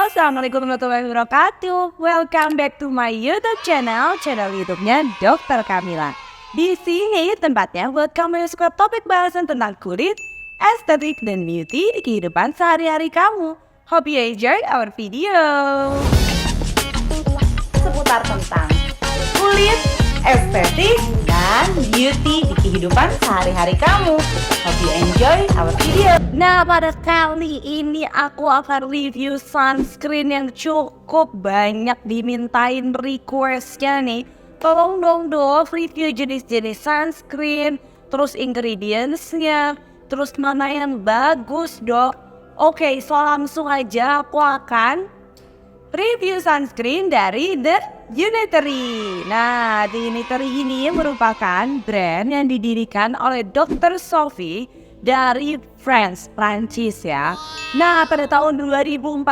Assalamualaikum warahmatullahi wabarakatuh. Welcome back to my YouTube channel YouTube-nya Dr. Kamila. Di sini tempatnya buat kamu yang suka topik bahasan tentang kulit, estetik, dan beauty di kehidupan sehari-hari kamu. Hope you enjoy our video. Seputar tentang kulit, estetik, dan beauty di kehidupan sehari-hari kamu. Hope you enjoy our video. Nah, pada kali ini aku akan review sunscreen yang cukup banyak dimintain requestnya nih. Tolong dong review jenis-jenis sunscreen, terus ingredientsnya, terus mana yang bagus dok. Oke, so langsung aja aku akan review sunscreen dari The Unitary. Nah, The Unitary ini merupakan brand yang didirikan oleh Dr. Sophie dari Prancis ya. Nah, pada tahun 2014,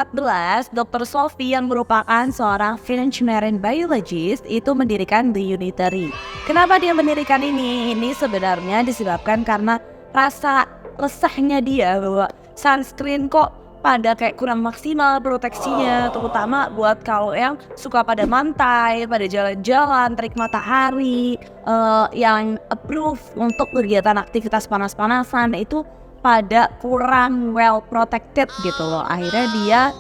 Dr. Sophie yang merupakan seorang French marine biologist itu mendirikan The Unitary. Kenapa dia mendirikan ini? Ini sebenarnya disebabkan karena rasa resahnya dia bahwa sunscreen kok pada kayak kurang maksimal proteksinya, terutama buat kalau yang suka pada mantai, pada jalan-jalan, terik matahari, yang approve untuk kegiatan aktivitas panas-panasan itu pada kurang well protected gitu loh. Akhirnya dia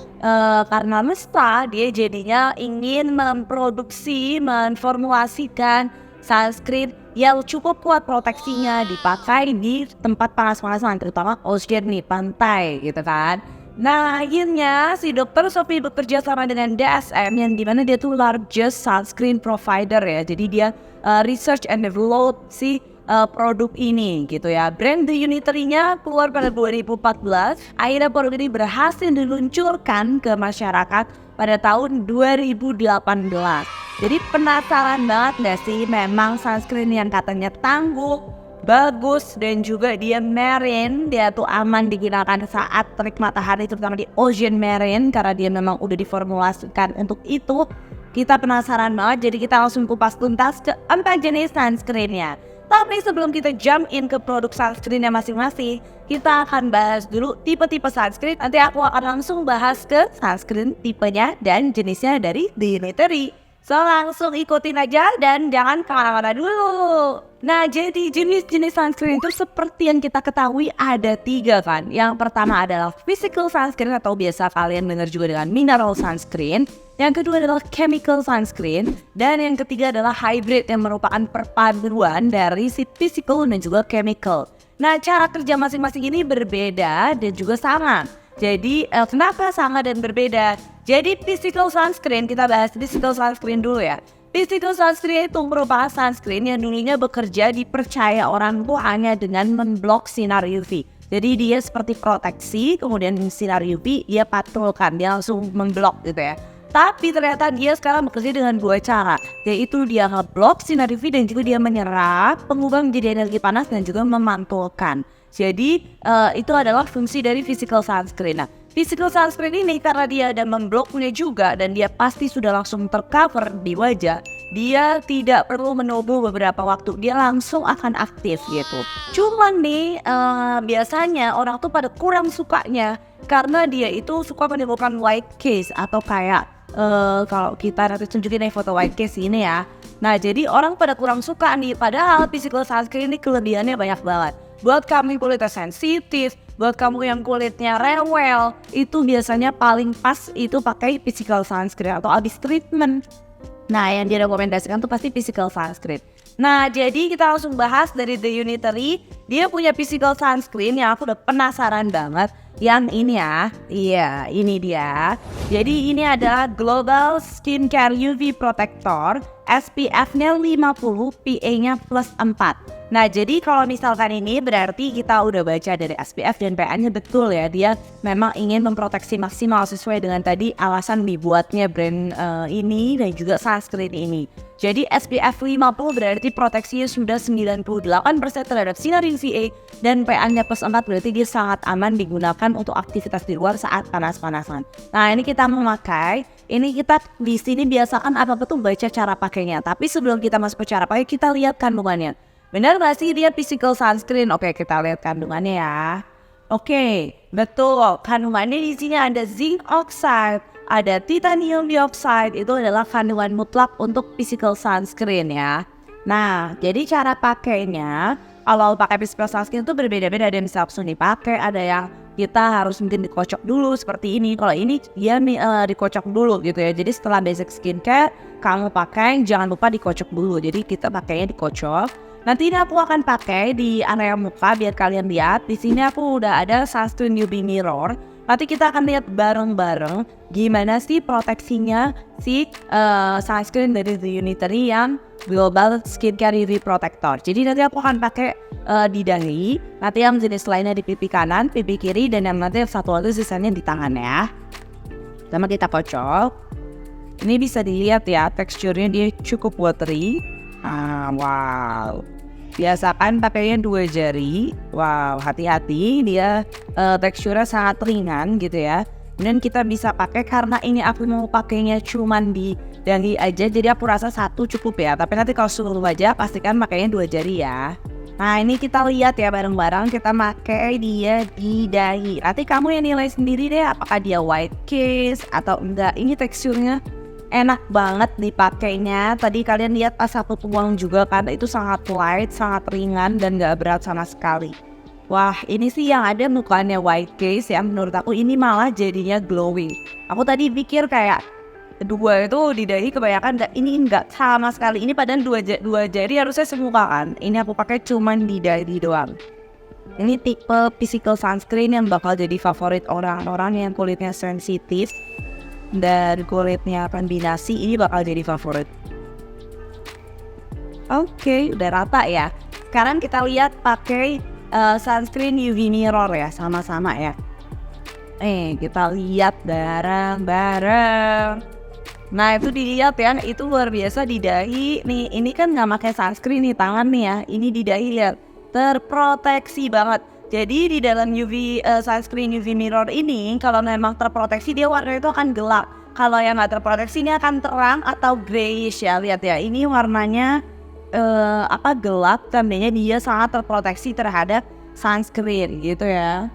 karena mesta dia jadinya ingin memformulasikan sunscreen yang cukup kuat proteksinya dipakai di tempat panas-panasan, terutama ocean nih, pantai gitu kan. Nah, akhirnya si Dr. Sophie bekerja sama dengan DSM yang dimana dia tuh largest sunscreen provider ya. Jadi dia research and develop si produk ini gitu ya. Brand The Unitary-nya keluar pada 2014. Akhirnya produk ini berhasil diluncurkan ke masyarakat pada tahun 2018. Jadi penasaran banget gak sih memang sunscreen yang katanya tangguh, bagus, dan juga dia marine, dia tuh aman digunakan saat terik matahari, terutama di ocean marine karena dia memang udah diformulasikan untuk itu. Kita penasaran banget, jadi kita langsung kupas tuntas ke 4 jenis sunscreennya. Tapi sebelum kita jump in ke produk sunscreennya masing-masing, kita akan bahas dulu tipe-tipe sunscreen. Nanti aku akan langsung bahas ke sunscreen tipenya dan jenisnya dari The Unitary. So langsung ikutin aja dan jangan kemana-mana dulu. Nah, jadi jenis-jenis sunscreen itu seperti yang kita ketahui ada 3 kan. Yang pertama adalah physical sunscreen atau biasa kalian dengar juga dengan mineral sunscreen. Yang kedua adalah chemical sunscreen. Dan yang ketiga adalah hybrid yang merupakan perpaduan dari si physical dan juga chemical. Nah, cara kerja masing-masing ini berbeda dan juga sama. Jadi kenapa sama dan berbeda? Jadi physical sunscreen, kita bahas physical sunscreen dulu ya. Physical sunscreen itu merupakan sunscreen yang dulunya bekerja dipercaya orang tuh hanya dengan memblok sinar UV. Jadi dia seperti proteksi, kemudian sinar UV dia patulkan, dia langsung memblok gitu ya. Tapi ternyata dia sekarang bekerja dengan 2 cara, yaitu dia ngeblok sinar UV dan juga dia menyerap, pengubah menjadi energi panas dan juga memantulkan. Jadi itu adalah fungsi dari physical sunscreen. Nah, physical sunscreen ini karena dia ada membloknya juga dan dia pasti sudah langsung tercover di wajah, dia tidak perlu menunggu beberapa waktu, dia langsung akan aktif gitu. Cuman nih biasanya orang tuh pada kurang sukanya karena dia itu suka menimbulkan white case atau kayak kalau kita nanti tunjukin nih foto white case ini ya. Nah, jadi orang pada kurang suka nih, padahal physical sunscreen ini kelebihannya banyak banget. Buat kamu yang kulitnya sensitif, buat kamu yang kulitnya rewel, itu biasanya paling pas itu pakai physical sunscreen atau abis treatment. Nah, yang direkomendasikan tuh pasti physical sunscreen. Nah, jadi kita langsung bahas dari The Unitary. Dia punya physical sunscreen yang aku udah penasaran banget. Yang ini ya, iya ini dia. Jadi ini adalah Global Skincare UV Protector, SPF-nya 50, PA-nya +4. Nah, jadi kalau misalkan ini berarti kita udah baca dari SPF dan PA-nya betul ya. Dia memang ingin memproteksi maksimal sesuai dengan tadi alasan dibuatnya brand ini dan juga sunscreen ini. Jadi SPF 50 berarti proteksinya sudah 98% terhadap sinar UVA dan PA-nya +4 berarti dia sangat aman digunakan untuk aktivitas di luar saat panas-panasan. Nah, ini kita memakai, ini kita di sini biasakan apa betul baca cara pakainya. Tapi sebelum kita masuk ke cara pakai, kita lihat kandungannya. Benar gak sih dia physical sunscreen? Oke, kita lihat kandungannya ya. Oke, betul. Kandungannya di sini ada zinc oxide, ada titanium dioxide. Itu adalah kandungan mutlak untuk physical sunscreen ya. Nah, jadi cara pakainya, kalau pakai physical sunscreen itu berbeda-beda. Ada yang bisa langsung dipakai, ada yang kita harus mungkin dikocok dulu seperti ini. Kalau ini dia dikocok dulu gitu ya. Jadi setelah basic skincare, kamu pakai jangan lupa dikocok dulu. Jadi kita pakainya dikocok. Nanti ini aku akan pakai di area muka biar kalian lihat. Di sini aku udah ada sunscreen UV mirror. Nanti kita akan lihat bareng-bareng gimana sih proteksinya si sunscreen dari The Unitary yang Global Skincare UV Protector. Jadi nanti aku akan pakai di dahi. Nanti yang jenis lainnya di pipi kanan, pipi kiri, dan yang nanti satu lagi sisanya di tangan ya. Sama kita kocok. Ini bisa dilihat ya, teksturnya dia cukup watery. Wow, biasakan pakainya 2 jari. Wow, hati-hati, dia teksturnya sangat ringan gitu ya. Dan kita bisa pakai karena ini aku mau pakainya cuman di dahi aja, jadi aku rasa 1 cukup ya. Tapi nanti kalau seluruh wajah pastikan pakainya 2 jari ya. Nah ini kita lihat ya bareng-bareng, kita pakai dia di dahi. Nanti kamu yang nilai sendiri deh apakah dia white case atau enggak. Ini teksturnya enak banget dipakainya. Tadi kalian lihat pas aku tuang juga kan, itu sangat light, sangat ringan dan gak berat sama sekali. Wah ini sih yang ada mukanya white case ya, menurut aku ini malah jadinya glowing. Aku tadi pikir kayak dua itu di dahi kebanyakan, ini enggak sama sekali. Ini padahal dua jari harusnya semuka kan. Ini aku pakai cuman di dahi doang. Ini tipe physical sunscreen yang bakal jadi favorit orang-orang yang kulitnya sensitif dan kulitnya kombinasi, ini bakal jadi favorit. Oke, udah rata ya. Sekarang kita lihat pakai sunscreen UV mirror ya, sama-sama ya. Kita lihat bareng-bareng. Nah itu dilihat ya, itu luar biasa di dahi. Nih ini kan nggak pakai sunscreen nih tangan nih ya. Ini di dahi lihat, terproteksi banget. Jadi di dalam sunscreen UV mirror ini kalau memang terproteksi dia warnanya itu akan gelap. Kalau yang nggak terproteksi ini akan terang atau grayish ya. Lihat ya, ini warnanya gelap, tandanya dia sangat terproteksi terhadap sunscreen gitu ya.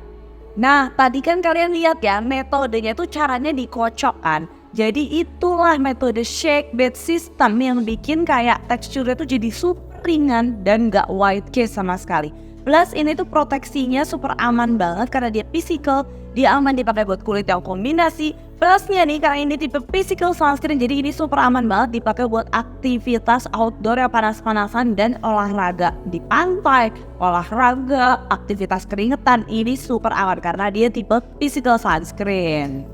Nah tadi kan kalian lihat ya metodenya itu caranya dikocok kan. Jadi itulah metode shake bed system yang bikin kayak teksturnya tuh jadi super ringan dan nggak white case sama sekali. Plus ini tuh proteksinya super aman banget karena dia physical, dia aman dipakai buat kulit yang kombinasi. Plusnya nih karena ini tipe physical sunscreen, jadi ini super aman banget dipakai buat aktivitas outdoor yang panas-panasan dan olahraga di pantai, olahraga, aktivitas keringetan. Ini super aman karena dia tipe physical sunscreen.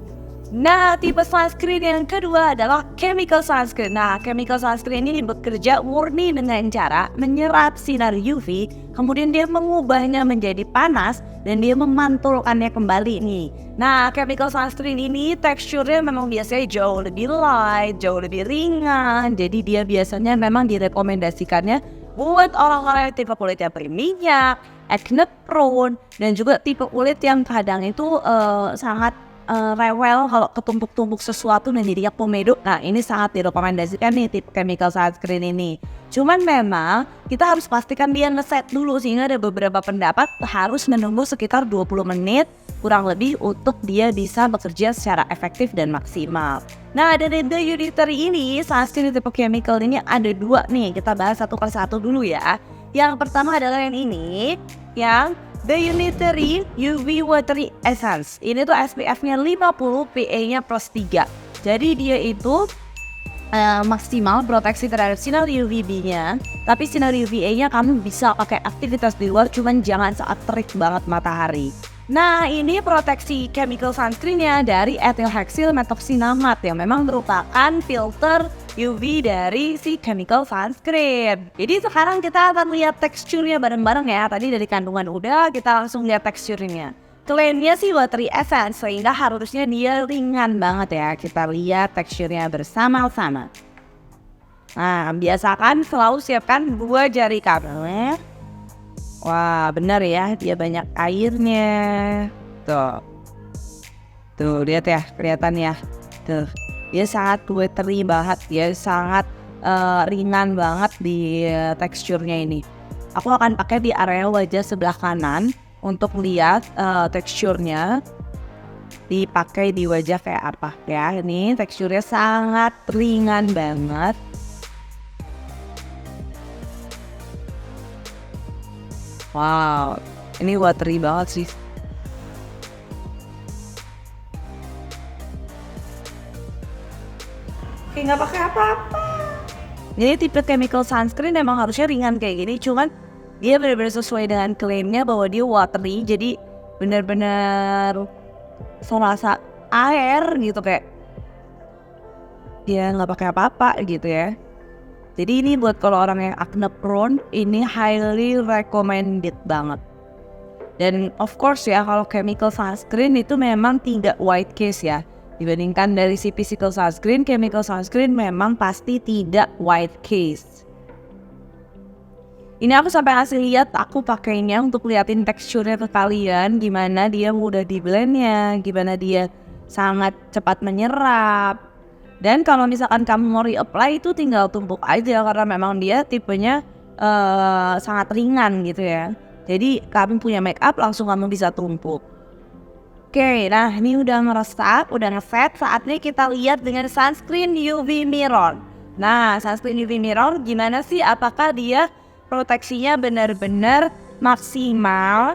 Nah, tipe sunscreen yang kedua adalah chemical sunscreen. Nah, chemical sunscreen ini bekerja murni dengan cara menyerap sinar UV, kemudian dia mengubahnya menjadi panas dan dia memantulkannya kembali nih. Nah, chemical sunscreen ini teksturnya memang biasanya jauh lebih light, jauh lebih ringan. Jadi dia biasanya memang direkomendasikannya buat orang-orang yang tipe kulit yang berminyak, acne prone, dan juga tipe kulit yang kadang itu sangat rewel kalau ketumpuk-tumpuk sesuatu dan jadinya komedo. Nah ini sangat direkomendasikan nih tipe chemical sunscreen ini. Cuman memang kita harus pastikan dia ngeset dulu, sehingga ada beberapa pendapat harus menunggu sekitar 20 menit kurang lebih untuk dia bisa bekerja secara efektif dan maksimal. Nah dari The Unitary ini sunscreen tipe chemical ini ada 2 nih, kita bahas satu persatu dulu ya. Yang pertama adalah yang ini, yang The Unitary UV Watery Essence. Ini tuh SPF-nya 50, PA-nya +3. Jadi dia itu maksimal proteksi terhadap sinar UVB-nya. Tapi sinar UVA-nya kamu bisa pakai aktivitas di luar, cuman jangan saat terik banget matahari. Nah ini proteksi chemical sunscreen-nya dari ethyl hexyl methoxylamate yang memang merupakan filter UV dari si chemical sunscreen. Jadi sekarang kita akan lihat teksturnya bareng-bareng ya. Tadi dari kandungan udah, kita langsung lihat teksturnya. Klaimnya sih watery essence, sehingga harusnya dia ringan banget ya. Kita lihat teksturnya bersama-sama. Nah biasakan selalu siapkan 2 jari kamu. Wah benar ya, dia banyak airnya. Tuh lihat ya, kelihatan ya. Tuh dia sangat watery banget, dia sangat ringan banget di teksturnya ini. Aku akan pakai di area wajah sebelah kanan untuk lihat teksturnya dipakai di wajah kayak apa ya. Ini teksturnya sangat ringan banget. Wow, ini watery banget sih. Kayak nggak pakai apa-apa. Jadi tipe chemical sunscreen emang harusnya ringan kayak gini, cuman dia benar-benar sesuai dengan klaimnya bahwa dia watery, jadi benar-benar serasa air gitu, kayak dia nggak pakai apa-apa gitu ya. Jadi ini buat kalau orang yang acne prone, ini highly recommended banget. Dan of course ya, kalau chemical sunscreen itu memang tidak white case ya. Dibandingkan dari si physical sunscreen, chemical sunscreen memang pasti tidak white case. Ini aku sampai ngasih lihat, aku pakainya untuk liatin teksturnya ke kalian, gimana dia mudah di blendnya, gimana dia sangat cepat menyerap. Dan kalau misalkan kamu mau reapply itu tinggal tumpuk aja, karena memang dia tipenya sangat ringan gitu ya. Jadi kamu punya make up langsung kamu bisa tumpuk. Oke, nah ini udah meresap, udah ngeset. Saatnya kita lihat dengan sunscreen UV Mirror. Nah, sunscreen UV Mirror gimana sih? Apakah dia proteksinya benar-benar maksimal?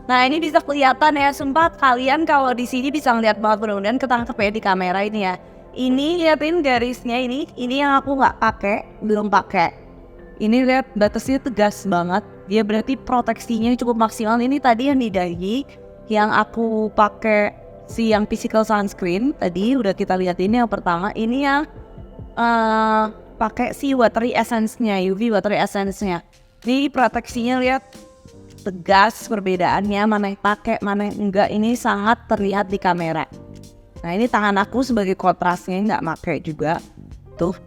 Nah, ini bisa kelihatan ya, sumpah kalian kalau di sini bisa ngeliat banget, mudah-mudahan ketangkep ya di kamera ini ya. Ini liatin garisnya ini yang aku nggak pakai, belum pakai. Ini lihat batasnya tegas banget. Dia berarti proteksinya cukup maksimal. Ini tadi yang di dahi, yang aku pakai yang physical sunscreen tadi udah kita lihat. Ini yang pertama, ini yang pakai si watery essence-nya, UV watery essence-nya. Ini proteksinya lihat tegas perbedaannya, mana yang pakai mana yang enggak. Ini sangat terlihat di kamera. Nah ini tangan aku sebagai kontrasnya nggak pakai juga, tuh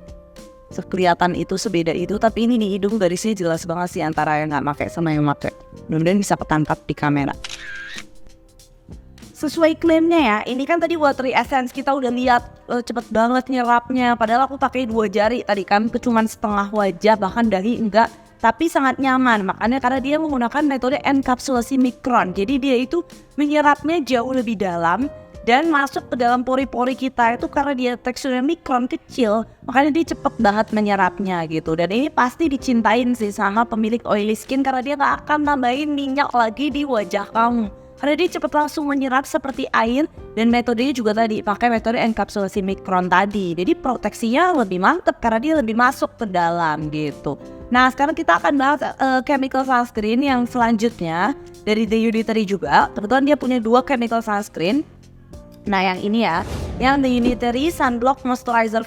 sekelihatan itu, sebeda itu. Tapi ini di hidung garisnya jelas banget sih antara yang nggak pakai sama yang pakai. Mudah-mudahan bisa ketangkap di kamera. Sesuai klaimnya ya, ini kan tadi watery essence kita udah lihat cepet banget nyerapnya. Padahal aku pakai 2 jari tadi kan, cuma setengah wajah, bahkan dahi enggak. Tapi sangat nyaman, makanya karena dia menggunakan metode enkapsulasi mikron. Jadi dia itu menyerapnya jauh lebih dalam dan masuk ke dalam pori-pori kita. Itu karena dia teksturnya mikron kecil, makanya dia cepet banget menyerapnya gitu. Dan ini pasti dicintain sih sama pemilik oily skin, karena dia gak akan nambahin minyak lagi di wajah kamu, karena dia cepet langsung menyerap seperti air. Dan metodenya juga tadi pakai metode enkapsulasi mikron tadi, jadi proteksinya lebih mantep karena dia lebih masuk ke dalam gitu. Nah sekarang kita akan bahas chemical sunscreen yang selanjutnya dari The Unitary juga. Kebetulan dia punya 2 chemical sunscreen. Nah yang ini ya, yang The Unitary Sunblock Moisturizer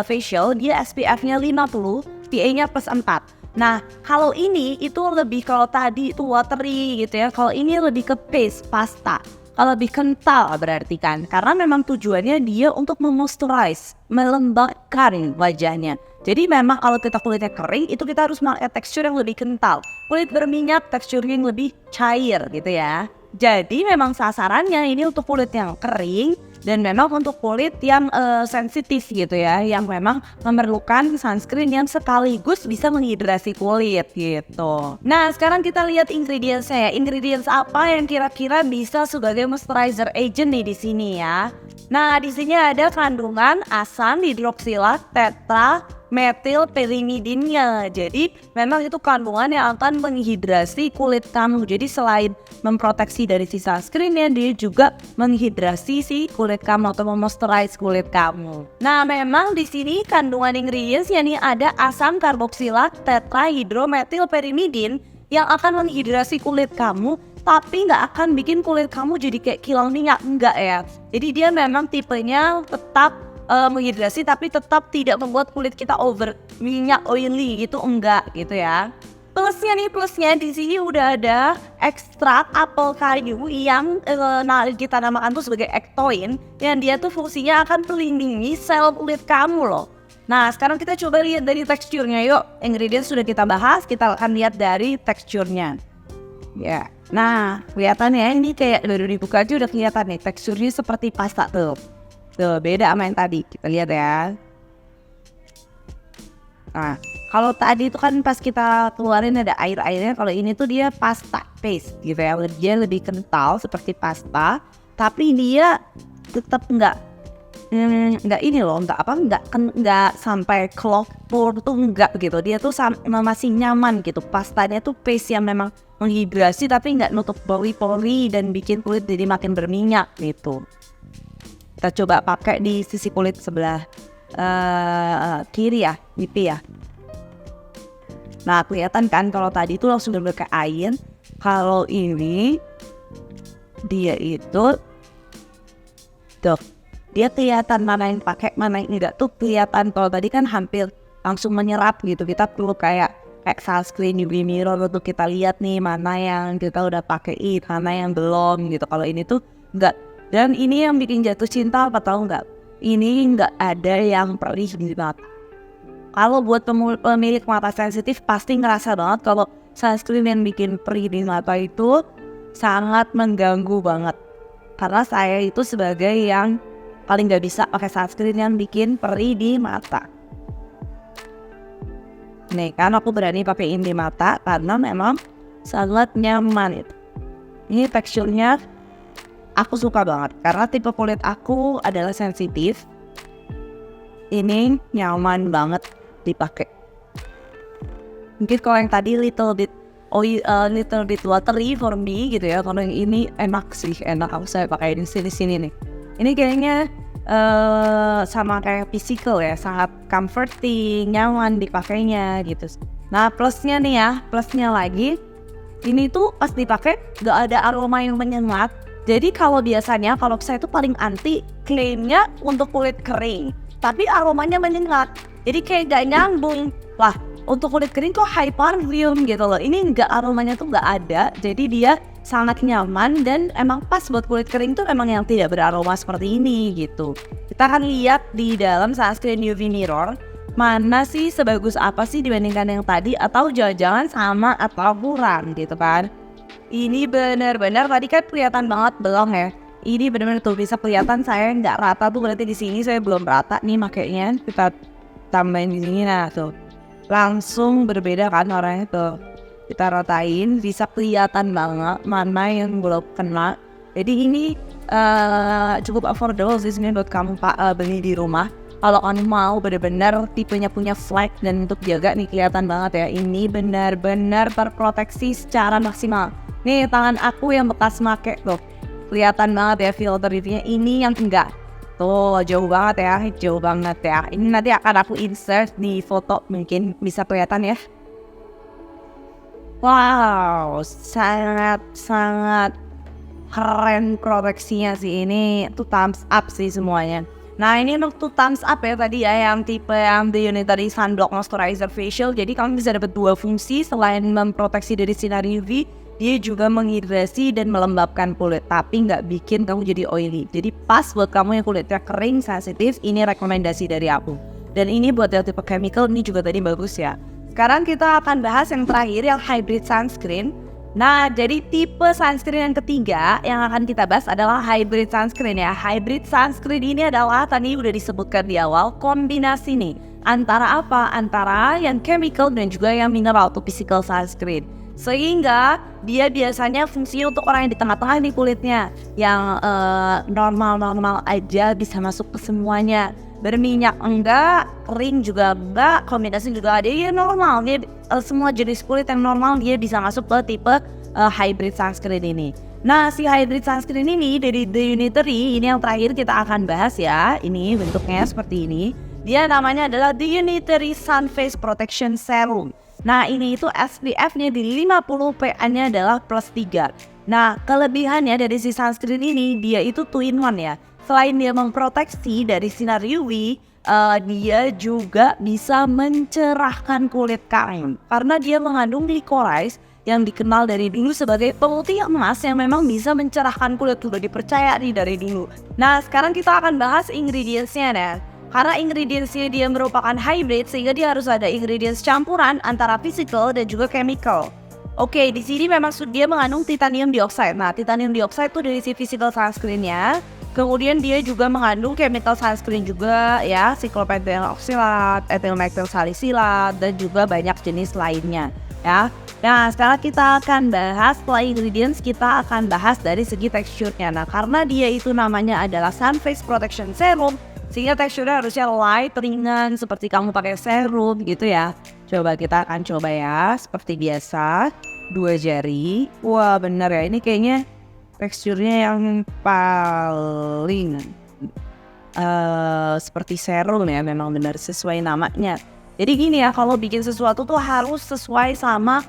Facial, dia SPF-nya 50, PA-nya +4. Nah kalau ini itu lebih, kalau tadi itu watery gitu ya, kalau ini lebih ke paste, pasta. Kalau lebih kental berarti kan, karena memang tujuannya dia untuk memoisturize, melembabkan wajahnya. Jadi memang kalau kita kulitnya kering, itu kita harus pakai tekstur yang lebih kental. Kulit berminyak, teksturnya yang lebih cair gitu ya. Jadi memang sasarannya ini untuk kulit yang kering, dan memang untuk kulit yang sensitif gitu ya, yang memang memerlukan sunscreen yang sekaligus bisa menghidrasi kulit gitu. Nah sekarang kita lihat ingredientsnya ya. Ingredients apa yang kira-kira bisa sebagai moisturizer agent nih di sini ya. Nah di sini ada kandungan asam hidroksilat tetra metil perimidinnya. Jadi memang itu kandungan yang akan menghidrasi kulit kamu. Jadi selain memproteksi dari si sunscreennya, dia juga menghidrasi si kulit kamu atau memoisturize kulit kamu. Nah memang di sini kandungan ingredientsnya nih ada asam karboksilat tetrahydrometilperimidin yang akan menghidrasi kulit kamu, tapi nggak akan bikin kulit kamu jadi kayak kilau minyak, enggak ya. Jadi dia memang tipenya tetap menghidrasi, tapi tetap tidak membuat kulit kita over minyak, oily gitu, enggak gitu ya. Plusnya di sini udah ada ekstrak apel kayu yang kita namakan tuh sebagai ectoin, yang dia tuh fungsinya akan melindungi sel kulit kamu loh. Nah sekarang kita coba lihat dari teksturnya yuk. Ingredients sudah kita bahas, kita akan lihat dari teksturnya ya. Nah kelihatannya ini kayak baru dibuka aja udah kelihatan nih, teksturnya seperti pasta tuh. Tuh beda sama yang tadi, kita lihat ya. Nah Kalau tadi itu kan pas kita keluarin ada air-airnya, kalau ini tuh dia pasta paste gitu ya, dia lebih kental seperti pasta, tapi dia tetap nggak ini loh, nggak sampai clog pore tuh nggak gitu, dia tuh masih nyaman gitu. Pastanya tuh paste yang memang menghidrasi tapi nggak nutup pori-pori dan bikin kulit jadi makin berminyak gitu. Kita coba pakai di sisi kulit sebelah kiri ya, pipi ya. Nah kelihatan kan kalau tadi itu langsung udah kayak air, kalau ini dia itu tuh, dia kelihatan mana yang pakai mana yang enggak tuh kelihatan. Kalau tadi kan hampir langsung menyerap gitu, kita perlu kayak sunscreen UV mirror untuk kita lihat nih mana yang kita udah pakai, mana yang belum gitu. Kalau ini tuh enggak. Dan ini yang bikin jatuh cinta apa tahu enggak? Ini enggak ada yang perih di mata. Kalau buat pemilik mata sensitif pasti ngerasa banget kalau sunscreen yang bikin perih di mata itu sangat mengganggu banget. Karena saya itu sebagai yang paling gak bisa pakai sunscreen yang bikin perih di mata. Nih kan aku berani pakaiin di mata karena memang sangat nyaman itu. Ini teksturnya aku suka banget karena tipe kulit aku adalah sensitif. Ini nyaman banget dipakai. Mungkin kalau yang tadi little bit watery for me gitu ya. Kalau yang ini enak aku saya pakai di sini nih. Ini kayaknya sama kayak physical ya, sangat comforting, nyaman dipakainya gitu. Nah plusnya lagi, ini tuh pas dipakai gak ada aroma yang menyengat. Jadi kalau biasanya kalau saya tuh paling anti klaimnya untuk kulit kering, tapi aromanya menyengat. Jadi kayak gak nyambung. Lah untuk kulit kering kok high parfum gitu loh. Ini enggak, aromanya tuh gak ada. Jadi dia sangat nyaman dan emang pas buat kulit kering tuh emang yang tidak beraroma seperti ini gitu. Kita akan lihat di dalam sunscreen UV mirror mana sih sebagus apa sih dibandingkan yang tadi, atau jangan-jangan sama atau kurang gitu kan. Ini benar-benar tadi kan kelihatan banget belum ya. Ini benar-benar tuh bisa kelihatan saya nggak rata tuh, berarti di sini saya belum rata nih makainya. Kita tambahin di sini, nah tuh langsung berbeda kan orangnya tuh. Kita ratain, bisa kelihatan banget mana yang belum kena. Jadi ini cukup affordable sih sebenarnya buat kamu beli di rumah. Kalau kamu mau benar-benar tipenya punya flek dan untuk jaga nih kelihatan banget ya. Ini benar-benar terproteksi secara maksimal. Nih tangan aku yang bekas make tuh, kelihatan banget ya filternya. Ini yang enggak. Tuh jauh banget ya. Ini nanti akan aku insert di foto, mungkin bisa kelihatan ya. Wow, sangat keren proteksinya sih. Ini tuh thumbs up sih semuanya. Nah ini untuk tuh thumbs up ya tadi ya, yang tipe yang The Unitary Sunblock Moisturizer Facial. Jadi kamu bisa dapat dua fungsi, selain memproteksi dari sinar UV, dia juga menghidrasi dan melembabkan kulit, tapi nggak bikin kamu jadi oily. Jadi pas buat kamu yang kulitnya kering, sensitif, ini rekomendasi dari aku. Dan ini buat yang tipe chemical, ini juga tadi bagus ya. Sekarang kita akan bahas yang terakhir, yang hybrid sunscreen. Nah, jadi tipe sunscreen yang ketiga yang akan kita bahas adalah hybrid sunscreen ya. Hybrid sunscreen ini adalah tadi udah disebutkan di awal, kombinasi nih antara apa? Antara yang chemical dan juga yang mineral atau physical sunscreen. Sehingga dia biasanya fungsinya untuk orang yang di tengah-tengah nih kulitnya, yang normal-normal aja bisa masuk ke semuanya. Berminyak enggak, kering juga enggak, kombinasi juga ada, ya normal. Dia semua jenis kulit yang normal dia bisa masuk ke tipe hybrid sunscreen ini. Nah si hybrid sunscreen ini dari The Unitary, ini yang terakhir kita akan bahas ya. Ini bentuknya seperti ini. Dia namanya adalah The Unitary Sun Face Protection Serum. Nah ini itu SPF-nya di 50, PA-nya adalah +3. Nah kelebihannya dari si sunscreen ini, dia itu 2-in-1 ya. Selain dia memproteksi dari sinar UV, dia juga bisa mencerahkan kulit kamu. Karena dia mengandung licorice yang dikenal dari dulu sebagai pemutih emas yang memang bisa mencerahkan kulit, sudah dipercaya nih dari dulu. Nah sekarang kita akan bahas ingredients-nya nih. Karena ingredients-nya dia merupakan hybrid, sehingga dia harus ada ingredients campuran antara physical dan juga chemical. Oke, di sini memang dia mengandung titanium dioxide. Nah, titanium dioxide itu dari si physical sunscreen-nya. Kemudian dia juga mengandung chemical sunscreen juga ya, cyclopentyl oxalate, ethyl methyl salicylate, dan juga banyak jenis lainnya ya. Nah, sekarang kita akan bahas setelah ingredients, kita akan bahas dari segi teksturnya. Nah, karena dia itu namanya adalah Sun Face Protection Serum, sehingga teksturnya harusnya light, ringan, seperti kamu pakai serum gitu ya. Coba kita akan coba ya, seperti biasa, 2 jari. Wah, bener ya, ini kayaknya teksturnya yang paling seperti serum ya, memang benar sesuai namanya. Jadi gini ya, kalau bikin sesuatu tuh harus sesuai sama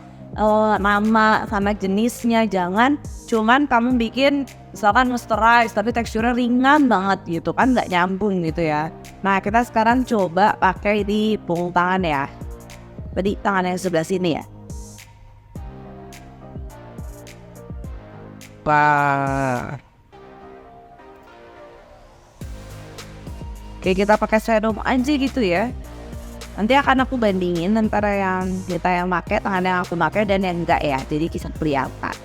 nama sama jenisnya, jangan cuman kamu bikin misalkan moisturize tapi teksturnya ringan banget gitu kan, nggak nyambung gitu ya. Nah, kita sekarang coba pakai di punggung tangan ya, tadi tangan yang sebelah sini ya. Wah, oke, kita pakai serum aja gitu ya. Nanti akan aku bandingin antara yang kita yang pakai, tangan yang aku pakai dan yang enggak ya. Jadi kisah kelihatan.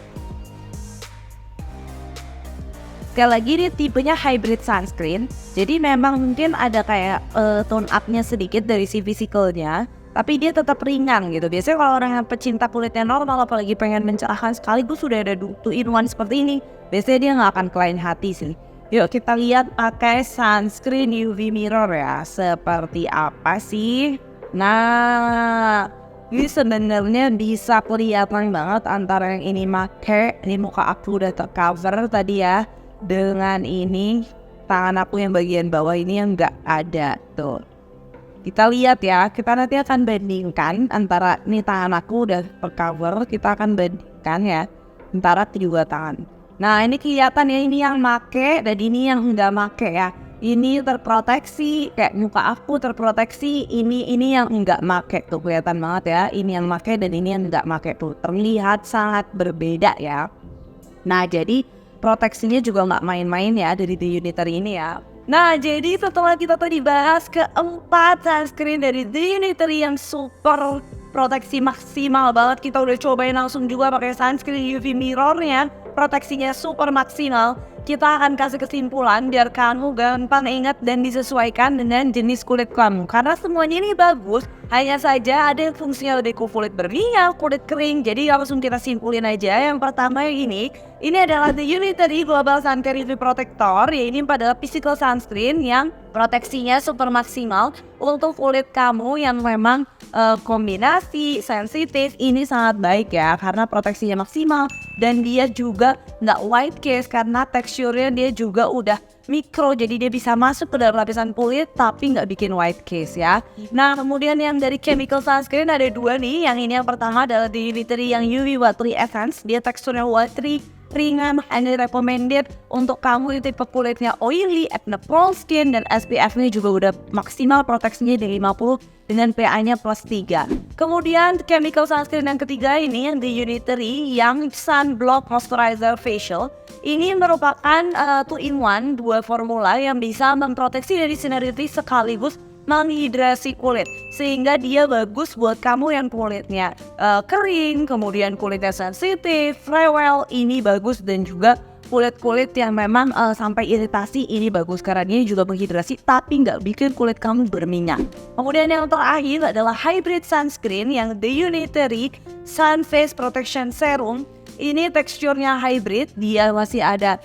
Sekali lagi ini tipenya hybrid sunscreen. Jadi memang mungkin ada kayak tone up-nya sedikit dari si physicalnya, tapi dia tetap ringan gitu. Biasanya kalau orang yang pecinta kulitnya normal, apalagi pengen mencerahkan sekaligus sudah ada 2-in-1 seperti ini, biasanya dia nggak akan kelain hati sih. Yuk kita lihat pakai sunscreen UV mirror ya, seperti apa sih. Nah, ini sebenarnya bisa kelihatan banget antara yang ini muka aku udah tercover tadi ya, dengan ini tangan aku yang bagian bawah ini yang nggak ada tuh. Kita lihat ya, kita nanti akan bandingkan antara ini tangan aku udah tercover, kita akan bandingkan ya antara kedua tangan. Nah, ini kelihatan ya, ini yang make dan ini yang enggak make ya. Ini terproteksi, kayak muka aku terproteksi, ini yang enggak make tuh, kelihatan banget ya. Ini yang make dan ini yang enggak make tuh, terlihat sangat berbeda ya. Nah, jadi proteksinya juga nggak main-main ya dari The Unitary ini ya. Nah, jadi setelah kita tadi bahas keempat sunscreen dari The Unitary yang super proteksi maksimal banget, kita udah cobain langsung juga pakai sunscreen UV mirrornya, proteksinya super maksimal. Kita akan kasih kesimpulan biar kamu gampang ingat dan disesuaikan dengan jenis kulit kamu. Karena semuanya ini bagus, hanya saja ada yang fungsinya lebih ke kulit berminyak, kulit kering. Jadi langsung kita simpulin aja. Yang pertama yang ini adalah The Unitary Global Sun Care UV Protector. Ya, ini adalah physical sunscreen yang proteksinya super maksimal untuk kulit kamu yang memang kombinasi sensitif. Ini sangat baik ya, karena proteksinya maksimal dan dia juga nggak white case karena teksturnya dia juga udah mikro, jadi dia bisa masuk ke dalam lapisan kulit tapi nggak bikin white case ya. Nah, kemudian yang dari chemical sunscreen ada 2 nih. Yang ini yang pertama adalah The Unitary yang UV Watery Essence. Dia teksturnya watery, ringan, and recommended untuk kamu yang tipe kulitnya oily, acne prone skin, dan SPF-nya juga udah maksimal proteksinya di 50 dengan PA-nya +3. Kemudian chemical sunscreen yang ketiga ini yang The Unitary yang Sunblock Moisturizer Facial. Ini merupakan 2-in-1, 2 formula yang bisa memproteksi dari sinar UV sekaligus menghidrasi kulit, sehingga dia bagus buat kamu yang kulitnya kering, kemudian kulitnya sensitif, rewel, ini bagus, dan juga kulit-kulit yang memang sampai iritasi, ini bagus karena dia juga menghidrasi tapi nggak bikin kulit kamu berminyak. Kemudian yang terakhir adalah hybrid sunscreen yang The Unitary Sun Face Protection Serum. Ini teksturnya hybrid, dia masih ada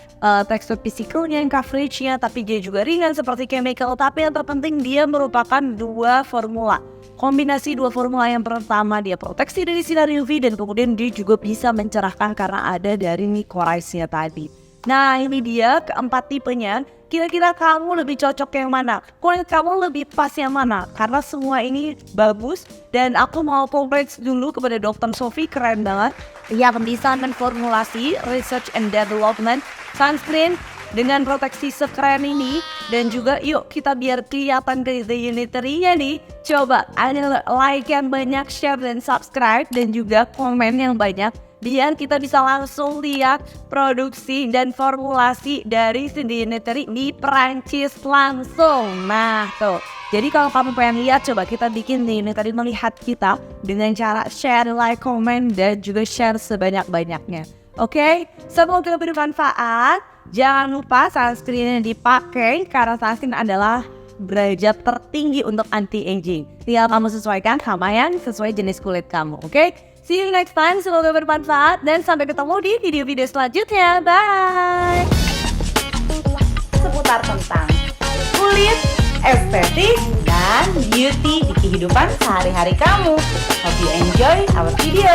tekstur physicalnya yang coveragenya, tapi dia juga ringan seperti chemical. Tapi yang terpenting dia merupakan 2 formula. Kombinasi 2 formula, yang pertama dia proteksi dari sinar UV dan kemudian dia juga bisa mencerahkan karena ada dari mycorrhizae-nya tadi. Nah, ini dia keempat tipenya. Kira-kira kamu lebih cocok yang mana? Kulit kamu lebih pas yang mana? Karena semua ini bagus dan aku mau congrats dulu kepada Dr. Sophie, keren banget yang bisa menformulasi research and development sunscreen dengan proteksi sekeren ini. Dan juga yuk kita biar kelihatan dari The Unitary-nya nih, coba ada like yang banyak, share dan subscribe, dan juga komen yang banyak biar kita bisa langsung lihat produksi dan formulasi dari The Unitary di Perancis langsung. Nah tuh, jadi kalau kamu pengen lihat, coba kita bikin The Unitary melihat kita dengan cara share, like, komen, dan juga share sebanyak-banyaknya. Oke, semoga bermanfaat. Jangan lupa sunscreen yang dipakai karena sunscreen adalah derajat tertinggi untuk anti-aging. Tinggal kamu sesuaikan sama yang sesuai jenis kulit kamu, oke? See you next time, semoga bermanfaat dan sampai ketemu di video-video selanjutnya. Bye! Seputar tentang kulit, estetik, dan beauty di kehidupan sehari-hari kamu. Hope you enjoy our video.